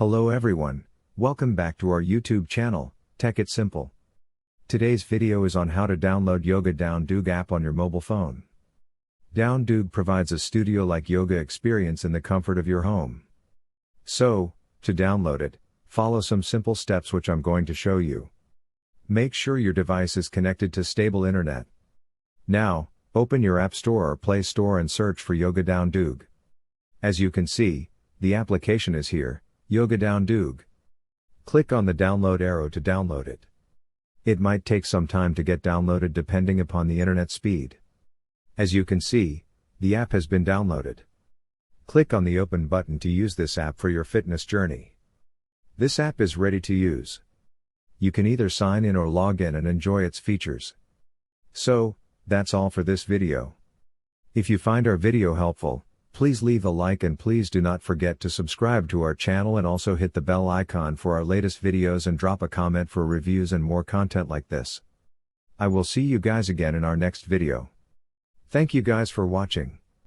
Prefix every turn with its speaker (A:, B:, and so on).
A: Hello everyone, welcome back to our YouTube channel, Tech It Simple. Today's video is on how to download Yoga Down Doog app on your mobile phone. Down Doog provides a studio-like yoga experience in the comfort of your home. So, to download it, follow some simple steps which I'm going to show you. Make sure your device is connected to stable internet. Now, open your App Store or Play Store and search for Yoga Down Doog. As you can see, the application is here, Yoga Down Doog. Click on the download arrow to download it. It might take some time to get downloaded depending upon the internet speed. As you can see, the app has been downloaded. Click on the open button to use this app for your fitness journey. This app is ready to use. You can either sign in or log in and enjoy its features. So, that's all for this video. If you find our video helpful, please leave a like and please do not forget to subscribe to our channel and also hit the bell icon for our latest videos and drop a comment for reviews and more content like this. I will see you guys again in our next video. Thank you guys for watching.